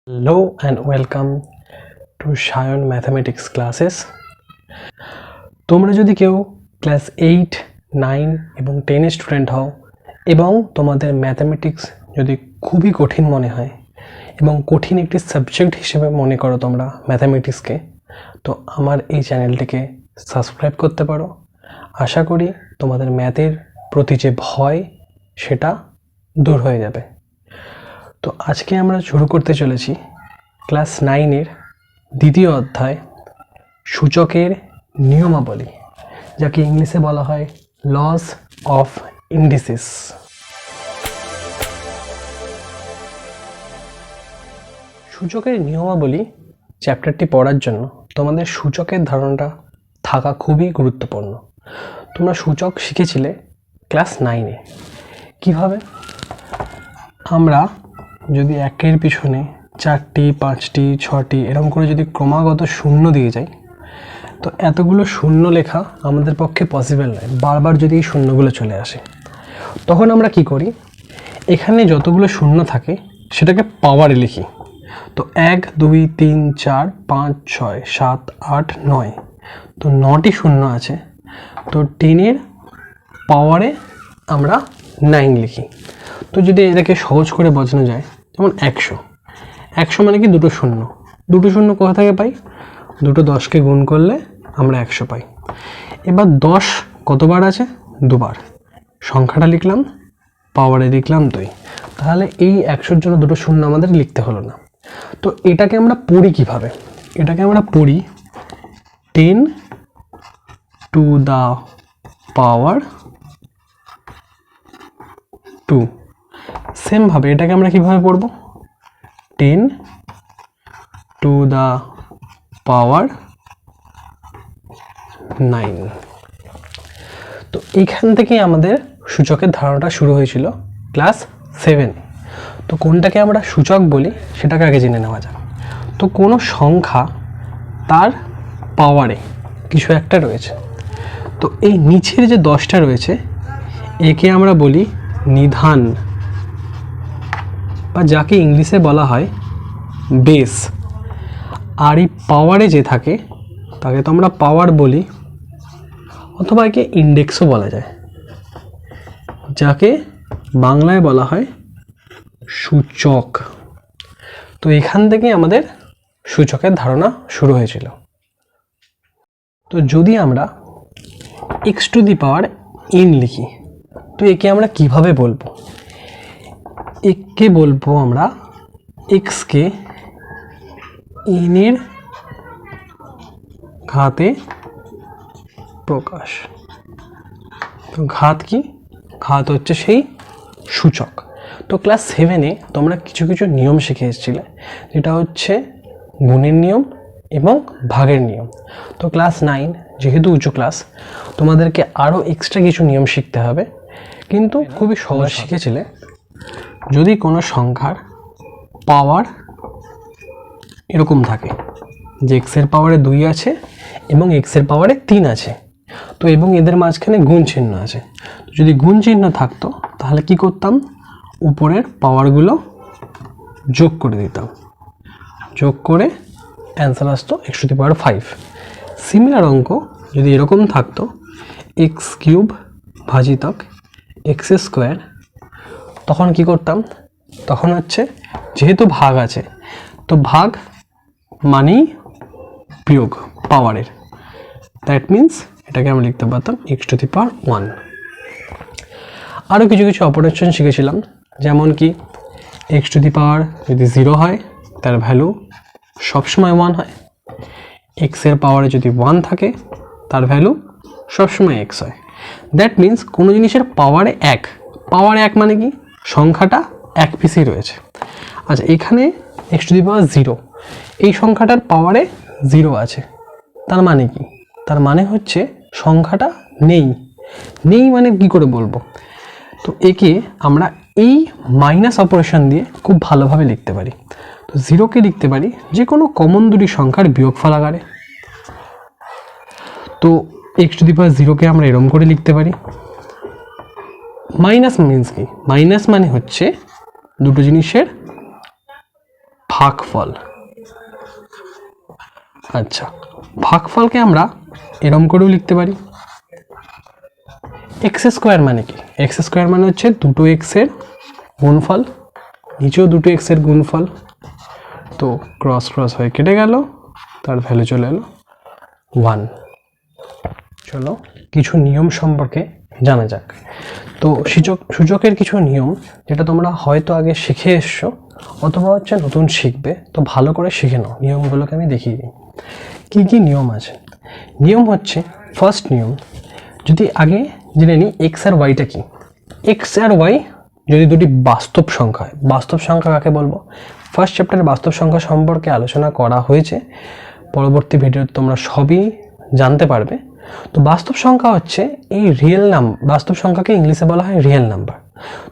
Hello and welcome to Shayon Mathematics classes. তোমরা যদি কেউ ক্লাস 8, 9 এবং 10 এর স্টুডেন্ট হও এবং তোমাদের ম্যাথমেটিক্স যদি খুবই কঠিন মনে হয় এবং কঠিন একটি সাবজেক্ট হিসেবে মনে করো তোমরা ম্যাথমেটিক্সকে, তো আমার এই চ্যানেলটিকে সাবস্ক্রাইব করতে পারো। আশা করি তোমাদের ম্যাথের প্রতি যে ভয় সেটা দূর হয়ে যাবে। তো আজকে আমরা শুরু করতে চলেছি ক্লাস 9 দ্বিতীয় অধ্যায় সূচকের নিয়মাবলী, যাকে ইংলিশে বলা হয় লস অফ ইন্ডিসিস। সূচকের নিয়মাবলী চ্যাপ্টারটি পড়ার জন্য তোমাদের সূচকের ধারণাটা থাকা খুবই গুরুত্বপূর্ণ। তোমরা সূচক শিখেছিলে ক্লাস 9-এ। কীভাবে আমরা যদি একের পিছনে 4টি, 5টি, 6টি এরকম করে যদি ক্রমাগত শূন্য দিয়ে যাই, তো এতগুলো শূন্য লেখা আমাদের পক্ষে পসিবল নয়। বারবার যদি এই শূন্যগুলো চলে আসে, তখন আমরা কি করি, এখানে যতগুলো শূন্য থাকে সেটাকে পাওয়ারে লিখি। তো 1, 2, 3, 4, 5, 6, 7, 8, 9, তো 9টি শূন্য আছে। তো 10-এর পাওয়ারে আমরা 9 লিখি। তো যদি এটাকে সহজ করে বোঝানো যায়, যেমন 100 মানে কি দুটো শূন্য কোথা থেকে পাই, দুটো 10কে গুণ করলে আমরা 100 পাই। এবার 10 কতবার আছে, দুবার। সংখ্যাটা লিখলাম, পাওয়ারে লিখলাম 2। তাহলে এই 100-র জন্য দুটো শূন্য আমাদের লিখতে হলো না। তো এটাকে আমরা পড়ি কিভাবে, এটাকে আমরা পড়ি 10 to the power 2। সেমভাবে এটাকে আমরা কিভাবে পড়ব, 10 to the power 9। তো এইখান থেকেই আমাদের সূচকের ধারণাটা শুরু হয়েছিল ক্লাস 7-এ। তো কোনটাকে আমরা সূচক বলি সেটাকে আগে জেনে নেওয়া যাক। তো কোনো সংখ্যা তার পাওয়ারে কিছু একটা রয়েছে। তো এই নিচের যে 10টা রয়েছে একে আমরা বলি নিধান, বা যাকে ইংলিশে বলা হয় বেস। আর এই পাওয়ারে যে থাকে তাকে তো আমরা পাওয়ার বলি, অথবা একে ইন্ডেক্সও বলা যায়, যাকে বাংলায় বলা হয় সূচক। তো এখান থেকে আমাদের সূচকের ধারণা শুরু হয়েছিল। তো যদি আমরা x to the power n লিখি, তো একে আমরা কিভাবে বলবো, একে বলবো আমরা x কে n এর ঘাতে প্রকাশ। তো ঘাত কি, ঘাত হচ্ছে সেই সূচক। তো ক্লাস 7-এ তোমরা কিছু কিছু নিয়ম শিখে এসেছিলে, যেটা হচ্ছে গুণের নিয়ম এবং ভাগের নিয়ম। তো ক্লাস 9 যেহেতু উঁচু ক্লাস, তোমাদেরকে আরও এক্সট্রা কিছু নিয়ম শিখতে হবে, কিন্তু খুবই সহজ শিখেছিলে। যদি কোনো সংখ্যার পাওয়ার এরকম থাকে যে এক্সের পাওয়ারে 2 আছে এবং এক্সের পাওয়ারে 3 আছে, তো এবং এদের মাঝখানে গুণ চিহ্ন আছে, যদি গুণ চিহ্ন থাকতো তাহলে কি করতাম, উপরের পাওয়ারগুলো যোগ করে দিতাম, যোগ করে অ্যান্সার আসতো x to the power 5। Similar অঙ্ক যদি এরকম থাকতো x³ ভাজিতক x², তখন কি করতাম, তখন হচ্ছে যেহেতু ভাগ আছে, তো ভাগ মানেই বিয়োগ পাওয়ারের, দ্যাট মিন্স এটাকে আমরা লিখতে পারতাম x to the power 1। আরও কিছু কিছু অপারেশন শিখেছিলাম, যেমন কি x to the power যদি 0 হয় তার ভ্যালু সবসময় 1 হয়, x এর পাওয়ারে যদি 1 থাকে তার ভ্যালু সবসময় x হয়। দ্যাট মিন্স কোনো জিনিসের পাওয়ারে 1, পাওয়ারে 1 মানে কি, সংখ্যাটা 1 পিসেই রয়েছে। আচ্ছা, এখানে x to the power 0, এই সংখ্যাটার পাওয়ারে 0 আছে, তার মানে কি, তার মানে হচ্ছে সংখ্যাটা নেই। নেই মানে কি করে বলবো, তো একে আমরা এই মাইনাস অপারেশন দিয়ে খুব ভালোভাবে লিখতে পারি। তো 0কে লিখতে পারি যে কোনো কমন দুটি সংখ্যার বিয়োগফল আকারে। তো x to the power 0কে আমরা এরকম করে লিখতে পারি। মাইনাস মিন্স কি, মাইনাস মানে হচ্ছে দুটো জিনিসের ভাগফল। আচ্ছা, ভাগফলকে আমরা এরম করেও লিখতে পারি। এক্স স্কোয়ার মানে কি? এক্স স্কোয়ার মানে হচ্ছে দুটো এক্সের গুণফল, নিচেও দুটো এক্সের গুণফল। তো ক্রস ক্রস হয়ে কেটে গেল, তার ভ্যালু চলে এলো 1। চলো কিছু নিয়ম সম্পর্কে জানা যাক। তো সূচকের কিছু নিয়ম যেটা তোমরা হয়তো আগে শিখে এসছো অথবা হচ্ছে নতুন শিখবে, তো ভালো করে শিখে নাও। নিয়মগুলোকে আমি দেখিয়ে দিই কী কী নিয়ম আছে। নিয়ম হচ্ছে, ফার্স্ট নিয়ম যদি আগে জেনে নিই এক্স আর ওয়াইটা কি। এক্স আর ওয়াই যদি দুটি বাস্তব সংখ্যা হয়, বাস্তব সংখ্যা কাকে বলবো? ফার্স্ট চ্যাপ্টারে বাস্তব সংখ্যা সম্পর্কে আলোচনা করা হয়েছে, পরবর্তী ভিডিওতে তোমরা সবই জানতে পারবে। তো বাস্তব সংখ্যা হচ্ছে এই রিয়েল নাম্বার, বাস্তব সংখ্যাকে ইংলিশে বলা হয় রিয়েল নাম্বার।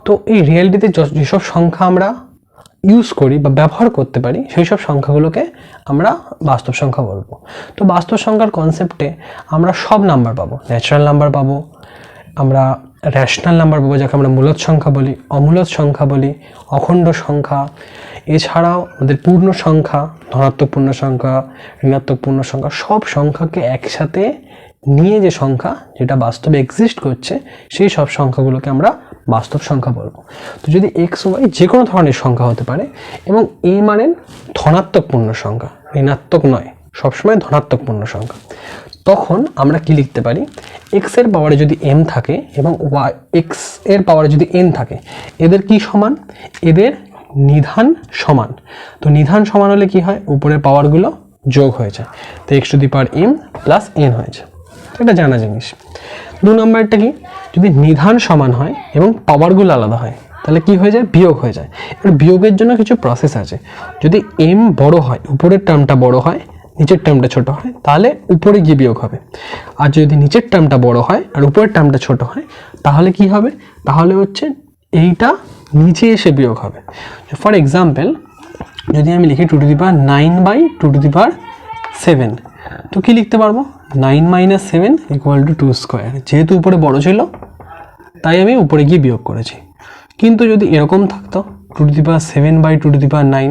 তো এই রিয়েলিটিতে যেসব সংখ্যা আমরা ইউজ করি বা ব্যবহার করতে পারি সেই সব সংখ্যাগুলোকে আমরা বাস্তব সংখ্যা বলবো। তো বাস্তব সংখ্যার কনসেপ্টে আমরা সব নাম্বার পাবো, ন্যাচারাল নাম্বার পাবো, আমরা রেশনাল নাম্বার পাবো যাকে আমরা মূলদ সংখ্যা বলি, অমূলদ সংখ্যা বলি, অখণ্ড সংখ্যা, এছাড়াও আমাদের পূর্ণ সংখ্যা, ধনাত্মক পূর্ণ সংখ্যা, ঋণাত্মক পূর্ণ সংখ্যা, সব সংখ্যাকে একসাথে নিয়ে যে সংখ্যা যেটা বাস্তবে এক্সিস্ট করছে সেই সব সংখ্যাগুলোকে আমরা বাস্তব সংখ্যা বলবো। তো যদি এক্স ওয়াই যে কোনো ধরনের সংখ্যা হতে পারে এবং এ মানে ধনাত্মক পূর্ণ সংখ্যা, ঋণাত্মক নয়, সবসময় ধনাত্মক পূর্ণ সংখ্যা, তখন আমরা কি লিখতে পারি? এক্স এর পাওয়ারে যদি এম থাকে এবং ওয়াই এক্স এর পাওয়ারে যদি এন থাকে, এদের কি সমান? এদের নিধান সমান। তো নিধান সমান হলে কি হয়? উপরের পাওয়ারগুলো যোগ হয়ে যায়, তো x to the power m plus n হয়েছে, এটা জানা জিনিস। 2 নম্বরটা কি? যদি নিধান সমান হয় এবং পাওয়ারগুলো আলাদা হয় তাহলে কি হয়ে যায়? বিয়োগ হয়ে যায়। এবার বিয়োগের জন্য কিছু প্রসেস আছে। যদি এম বড় হয়, উপরের টার্মটা বড় হয়, নিচের টার্মটা ছোট হয়, তাহলে উপরে গিয়ে বিয়োগ হবে। আর যদি নিচের টার্মটা বড় হয় আর উপরের টার্মটা ছোট হয় তাহলে কি হবে? তাহলে হচ্ছে এইটা নিচে এসে বিয়োগ হবে। ফর এক্সাম্পল যদি আমি লিখি 2 to the power 9/2 two the power 7, তো কি লিখতে পারবো? 9 - 7 = 2 স্কোয়ার। যেহেতু উপরে বড় ছিল তাই আমি উপরে গিয়ে বিয়োগ করেছি। কিন্তু যদি এরকম থাকতো 2 to the power 7/2 two the power 9,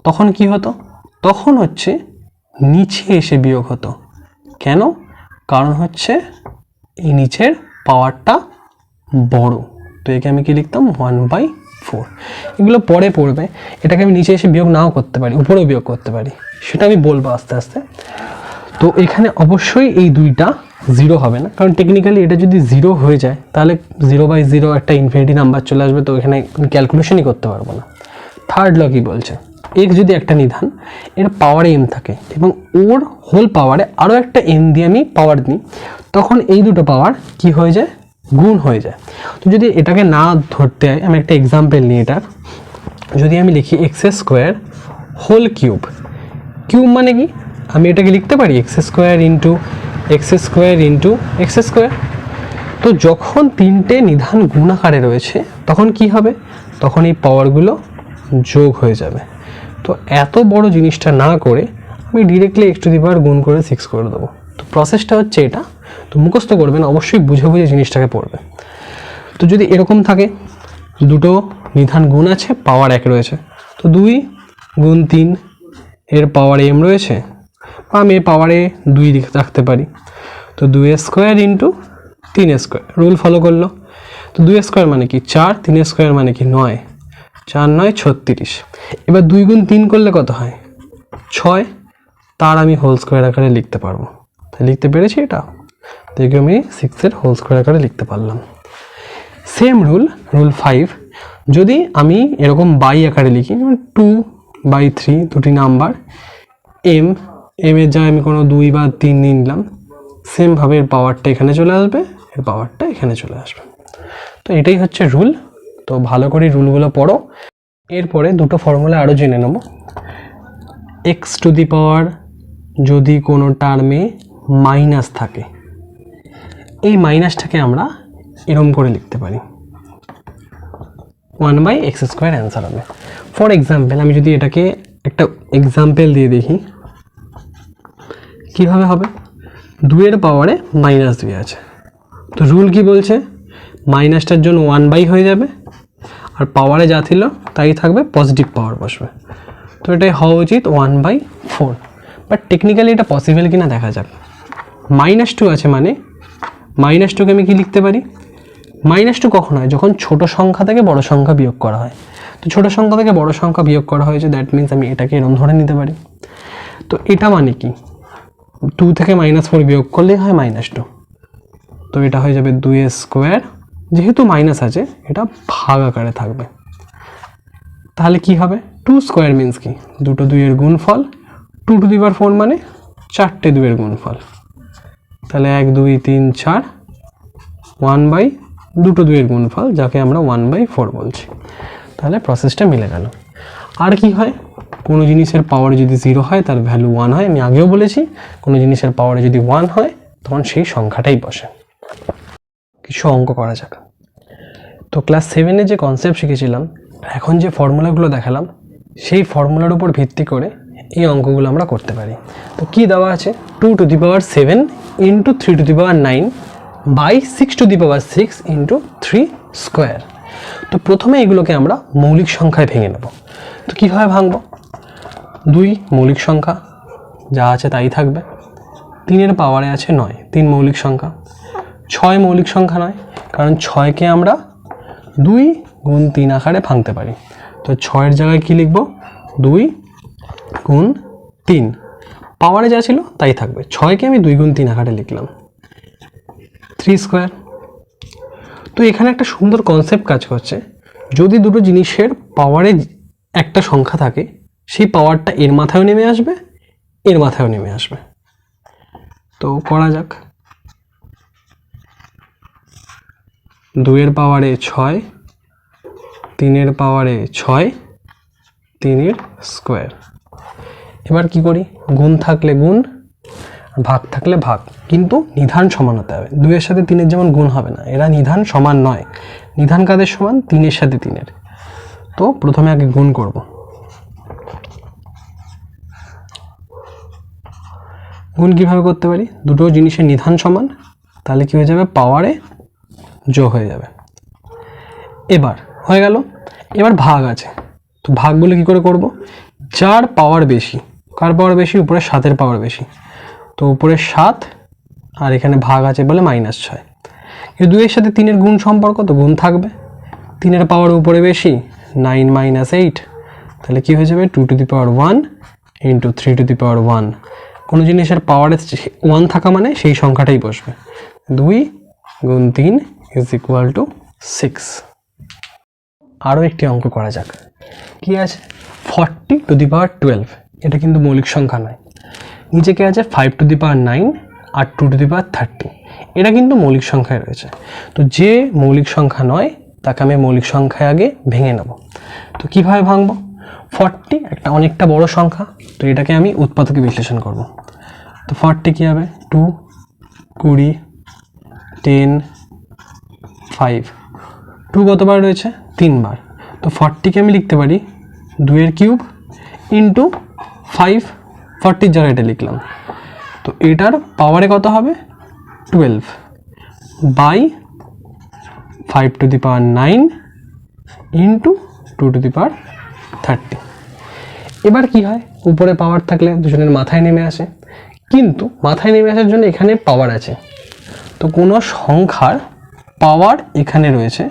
তখন কি হতো? তখন হচ্ছে নিচে এসে বিয়োগ হতো। কেন? কারণ হচ্ছে এই নিচের পাওয়ারটা বড়, তো একে আমি কি লিখতাম? 1/4। এগুলো পরে পড়বে, এটাকে আমি নিচে এসে বিয়োগ নাও করতে পারি, উপরেও বিয়োগ করতে পারি, সেটা আমি বলবো আস্তে আস্তে। তো এখানে অবশ্যই এই দুইটা 0 হবে না, কারণ টেকনিক্যালি এটা যদি 0 হয়ে যায় তাহলে 0/0 একটা ইনফিনিটি নাম্বার চলে আসবে, তো এখানে ক্যালকুলেশনই করতে পারবো না। থার্ড ল কি বলছে? এক্স যদি একটা নিধান, এর পাওয়ারে এম থাকে এবং ওর হোল পাওয়ারে আরও একটা এম দিয়ে আমি পাওয়ার দিই, তখন এই দুটো পাওয়ার কি হয়ে যায়? গুণ হয়ে যায়। তো যদি এটাকে না ধরতে হয়, আমি একটা এক্সাম্পল নিই এটার। যদি আমি লিখি x square whole cube, cube মানে কি? আমি এটাকে লিখতে পারি x square into x square into x square. তো যখন তিনটে নিধান গুণ আকারে রয়েছে তখন কি হবে? তখন এই পাওয়ারগুলো যোগ হয়ে যাবে। তো এত বড় জিনিসটা না করে আমি ডিরেক্টলি এক্স টু দি পাওয়ার গুণ করে 6 করে দেবো। তো প্রসেসটা হচ্ছে এটা, তো মুখস্থ করবেন, অবশ্যই বুঝে বুঝে জিনিসটাকে পড়বে। তো যদি এরকম থাকে, দুটো নিধান গুণ আছে, পাওয়ার 1 রয়েছে, তো 2 গুণ 3, এর পাওয়ারে এম রয়েছে, বা আমি এর পাওয়ারে 2 রাখতে পারি। তো 2 square into 3 square, rule follow করলো। তো 2 স্কোয়ার মানে কি? 4, 3 স্কোয়ার মানে কি? 9, 4 - 9 = 36। এবার 2 গুণ 3 করলে কত হয়? 6, তার আমি হোল স্কোয়ার আকারে লিখতে পারবো। তাই লিখতে পেরেছি এটা, দেখে আমি 6 এর হোল স্কোয়ার আকারে লিখতে পারলাম। সেম রুল, রুল 5, যদি আমি এরকম বাই আকারে লিখি, 2/3 দুটি নাম্বার, এম এর জায়গায় আমি কোনো 2 বা 3 নিলাম, সেমভাবে এর পাওয়ারটা এখানে চলে আসবে, এর পাওয়ারটা এখানে চলে আসবে। তো এটাই হচ্ছে রুল। তো ভালো করে রুলগুলো পড়ো। এরপরে দুটো ফর্মুলা আরও জেনে নেব। এক্স টু দি পাওয়ার যদি কোনো টার্মে মাইনাস থাকে, এই মাইনাসটাকে আমরা এরম করে লিখতে পারি 1/x² অ্যান্সার হবে। ফর এক্সাম্পল আমি যদি এটাকে একটা এক্সাম্পল দিয়ে দেখি কীভাবে হবে। 2 এর পাওয়ারে -2 আছে, তো রুল কি বলছে? মাইনাসটার জন্য 1/, হয়ে যাবে, আর পাওয়ারে যা ছিল তাই থাকবে, পজিটিভ পাওয়ার বসবে। তো এটাই হওয়া উচিত 1/4, বাট টেকনিক্যালি এটা পসিবল কিনা দেখা যাক। -2 আছে মানে -2কে আমি কি লিখতে পারি? -2 কখন হয়? যখন ছোট সংখ্যা থেকে বড় সংখ্যা বিয়োগ করা হয়। তো ছোট সংখ্যা থেকে বড় সংখ্যা বিয়োগ করা হয়েছে, দ্যাট মিনস আমি এটাকে এরকম ধরে নিতে পারি। তো এটা মানে কি, 2 থেকে -4 বিয়োগ করলেই হয় -2। তো এটা হয়ে যাবে 2 স্কোয়ার, যেহেতু মাইনাস আছে এটা ভাগ আকারে থাকবে। তাহলে কি হবে? 2 স্কোয়ার মিনস কি, দুটো 2 এর গুণফল, 2 টু দি পাওয়ার 4 মানে 4টে 2 এর গুণফল। তাহলে 1 2 3 4, 1 দুটো 2 এর গুণফল, যাকে আমরা 1/4 বলছি। তাহলে প্রসেসটা মিলে গেল। আর কি হয়, কোনো জিনিসের পাওয়ারে যদি 0 হয় তার ভ্যালু 1 হয়। আমি আগেও বলেছি কোনো জিনিসের পাওয়ারে যদি 1 হয় তখন সেই সংখ্যাটাই বসে। কিছু অঙ্ক করা যাক। তো ক্লাস 7-এ যে কনসেপ্ট শিখেছিলাম, এখন যে ফর্মুলাগুলো দেখালাম, সেই ফর্মুলার উপর ভিত্তি করে এই অঙ্কগুলো আমরা করতে পারি। তো কি দেওয়া আছে? 2 to the power 7 into 3 to the power 9 by 6 to the power 6 into 3 square. তো প্রথমে এগুলোকে আমরা মৌলিক সংখ্যায় ভেঙে নেব। তো কীভাবে ভাঙব? 2 মৌলিক সংখ্যা, যা আছে তাই থাকবে। 3-এর পাওয়ারে আছে 9, 3 মৌলিক সংখ্যা। 6 মৌলিক সংখ্যা নয়, কারণ 6কে আমরা 2 গুণ 3 আকারে ভাঙতে পারি। তো 6-এর জায়গায় কি লিখব? 2 গুণ 3। পাওয়ারে যা ছিল তাই থাকবে, 6কে আমি 2 গুণ 3 আকারে লিখলাম। 3 স্কোয়ার। তো এখানে একটা সুন্দর কনসেপ্ট কাজ করছে। যদি দুটো জিনিসের পাওয়ারে একটা সংখ্যা থাকে, সেই পাওয়ারটা এর মাথায়ও নেমে আসবে, এর মাথায়ও নেমে আসবে। তো করা যাক। 2-এর পাওয়ারে 6, 3-এর পাওয়ারে 6, 3-এর স্কোয়ার। এবার কি করি? গুণ থাকলে গুণ, ভাগ থাকলে ভাগ, কিন্তু নিধান সমান হতে হবে। 2-এর সাথে 3-এর যেমন গুণ হবে না, এরা নিধান সমান নয়। নিধান কাদের সমান? 3-এর সাথে 3-এর। তো প্রথমে আগে গুণ করব। গুণ কিভাবে করতে পারি? দুটো জিনিসের নিধান সমান, তাহলে কি হয়ে যাবে? পাওয়ারে যোগ হয়ে যাবে। এবার হয়ে গেল। এবার ভাগ আছে, তো ভাগগুলো কি করে করব? যার পাওয়ার বেশি, কার পাওয়ার বেশি? উপরে 7-এর পাওয়ার বেশি। তো উপরে 7 আর এখানে ভাগ আছে বলে -6। এই 2-এর সাথে 3-এর গুণ সম্পর্ক, তো গুণ থাকবে। 3-এর পাওয়ার উপরে বেশি, 9 - 8, তাহলে কি হয়ে যাবে? 2 to the power 1 into 3 to the power 1। কোনো জিনিসের পাওয়ারে 1 থাকা মানে সেই সংখ্যাটাই বসবে। 2 গুণ 3 ইজ ইকুয়াল টু 6। আরও একটি অঙ্ক করা যাক। কি আছে? 40 টু দি পাওয়ার 12। এটা কিন্তু মৌলিক সংখ্যা নয়। নিচে কি আছে? 5 to the power 9 R 2 to the power 30। এটা কিন্তু মৌলিক সংখ্যায় রয়েছে। তো যে মৌলিক সংখ্যা নয় তাকে আমি মৌলিক সংখ্যায় আগে ভেঙে নেব। তো কিভাবে ভাঙবো? 40 একটা অনেকটা বড় সংখ্যা, তো এটাকে আমি উৎপাদকে বিশ্লেষণ করব। তো 40 কী হবে? 2, 20, 10, 5। 2 কতবার রয়েছে? 3 বার। তো 40কে আমি লিখতে পারি 2-এর কিউব ইন্টু 5, 40-র জায়গায় এটা লিখলাম। তো এটার পাওয়ারে কত হবে? 12 by 5 to the power 9 into 2 to the power 30। এবার কি হয়? উপরে পাওয়ার থাকলে দুজনের মাথায় নেমে আসে, কিন্তু মাথায় নেমে আসার জন্য এখানে পাওয়ার আছে। তো কোনো সংখ্যার পাওয়ার এখানে রয়েছে,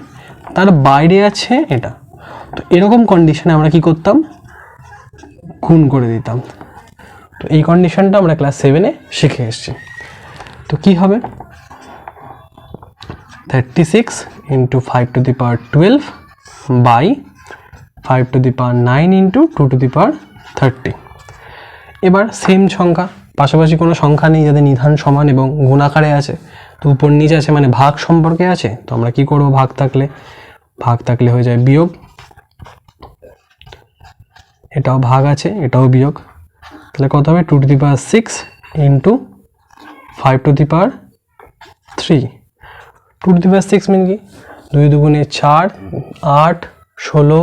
তার বাইরে আছে এটা। তো এরকম কন্ডিশনে আমরা কি করতাম? গুণ করে দিতাম। তো এই কন্ডিশনটা আমরা ক্লাস 7-এ শিখে এসেছি। তো কি হবে? 36 into 5 to the power 12 by 5 to the power 9 into 2 to the power 30। এবার সেম সংখ্যা, পাশাপাশি কোনো সংখ্যা নেই যাদের নিধান সমান এবং গুণ আকারে আছে, তো উপর নিচে আছে মানে ভাগ সম্পর্কে আছে। তো আমরা কি করব? ভাগ থাকলে হয়ে যায় বিয়োগ। এটাও ভাগ আছে, এটাও বিয়োগ, তাহলে কত হবে? 2 to the power 6 into 5 to the power 3। 2 to the power 6 mean কি? 2 দুগুণে 4, 8, 16,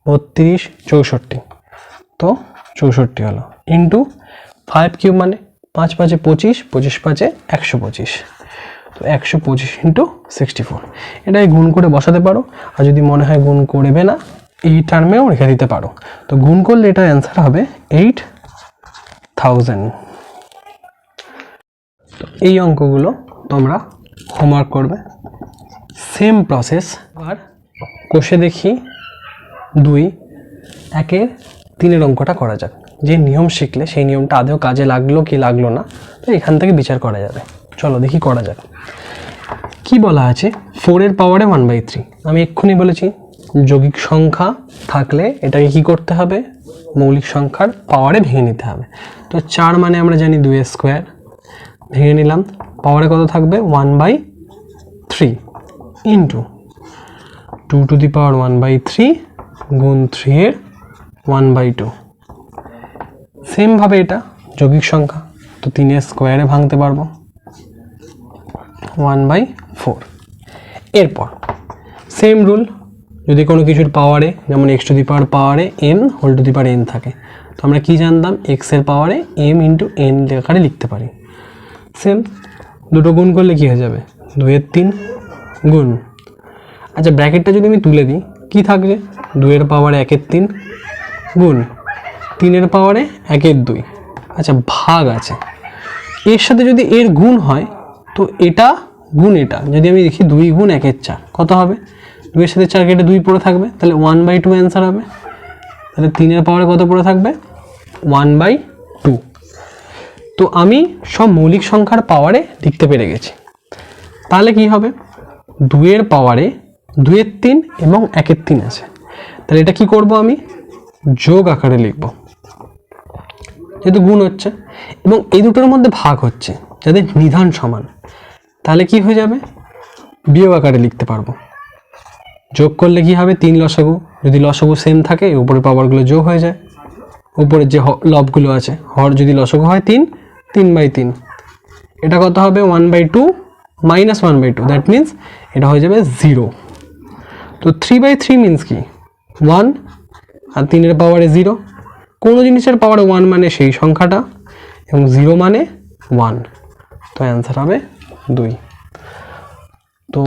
32, 64। তো 64 হলো, ইন্টু 5 কিউব মানে 5 5 25, 25 5 125। তো 125 ইন্টু 64। এটাই গুণ করে বসাতে পারো, আর যদি মনে হয় গুণ করবে না এই টার্মেও রেখে দিতে পারো। তো গুণ করলে এটার অ্যান্সার হবে 8000। তো এই অঙ্কগুলো তোমরা হোমওয়ার্ক করবে। Same process. আর কষে দেখি 2 1 3 অঙ্কটা করা যাক। যে নিয়ম শিখলে সেই নিয়মটা আদৌ কাজে লাগলো কি লাগলো না, তো এখান থেকে বিচার করা যাবে। চলো দেখি করা যাক। কি বলা আছে, 4 এর পাওয়ারে 1/3। আমি এক্ষুনি বলেছি যৌগিক সংখ্যা থাকলে এটাকে কি করতে হবে, মৌলিক সংখ্যার পাওয়ারে ভেঙে নিতে হবে। তো 4 মানে আমরা জানি 2 স্কোয়ার, ভেঙে নিলাম। পাওয়ারে কত থাকবে, 1/3 ইন্টু 2 টু দি পাওয়ার 1/3 গুণ 3 এর 1/2। সেমভাবে এটা যৌগিক সংখ্যা, তো 3 এর স্কোয়ারে ভাঙতে পারবো 1/4। এরপর সেম রুল, যদি কোনো কিছুর পাওয়ারে যেমন x টু দি পাওয়ার পাওয়ারে m whole to the power n থাকে, তো আমরা কি জানতাম, x এর পাওয়ারে m ইন্টু n আকারে লিখতে পারি। সেম দুটো গুণ করলে কি হয়ে যাবে, 2 এর 3 গুণ, আচ্ছা ব্র্যাকেটটা যদি আমি তুলে দিই কি থাকবে, 2 এর পাওয়ারে 1 এর 3 গুণ 3 এর পাওয়ারে 1 এর 2। আচ্ছা ভাগ আছে, এর সাথে যদি এর গুণ হয় তো এটা গুণ এটা, যদি আমি দেখি 2 গুণ 1 এর 4 কত হবে, 2 এর সাথে 4 কেটে 2 পড়ে থাকবে, তাহলে 1/2 অ্যান্সার হবে। তাহলে 3 এর পাওয়ারে কত পড়ে থাকবে, 1/2। তো আমি সব মৌলিক সংখ্যার পাওয়ারে লিখতে পেরে গেছি। তাহলে কি হবে, 2 এর পাওয়ারে 2 এর 3 এবং 1 এর 3 আছে, তাহলে এটা কি করব, আমি যোগ আকারে লিখব, যেহেতু গুণ হচ্ছে এবং এই দুটোর মধ্যে ভাগ হচ্ছে যাদের নিধান সমান, তাহলে কি হয়ে যাবে, বিয়োগ আকারে লিখতে পারবো। যোগ করলে কি হবে, 3 লসাগু, যদি লসাগু সেম থাকে উপরের পাওয়ারগুলো যোগ হয়ে যায়, উপরের যে লবগুলো আছে হর যদি লসাগু হয় 3, 3/3। এটা কত হবে, 1/2 মাইনাস 1/2, দ্যাট মিনস এটা হয়ে যাবে 0। তো 3/3 মিনস কি, 1, আর 3 এর পাওয়ারে 0। কোনো জিনিসের পাওয়ারে 1 মানে সেই সংখ্যাটা এবং 0 মানে 1, তো অ্যান্সার হবে 2। তো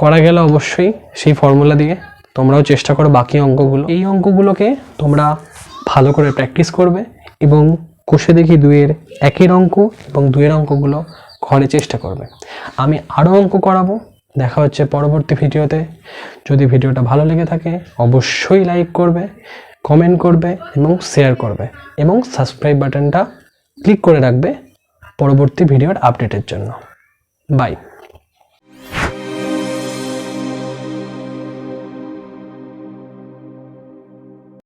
করা গেল অবশ্যই সেই ফর্মুলা দিয়ে। তোমরাও চেষ্টা করো বাকি অঙ্কগুলো, এই অঙ্কগুলোকে তোমরা ভালো করে প্র্যাকটিস করবে এবং কষে দেখি 2 এর 1 অঙ্ক এবং 2 এর অঙ্কগুলো ঘরে চেষ্টা করবে। আমি আরও অঙ্ক করাবো, দেখা হচ্ছে পরবর্তী ভিডিওতে। যদি ভিডিওটা ভালো লেগে থাকে অবশ্যই লাইক করবে, কমেন্ট করবে এবং শেয়ার করবে এবং সাবস্ক্রাইব বাটনটা ক্লিক করে রাখবে পরবর্তী ভিডিওর আপডেটের জন্য। বাই।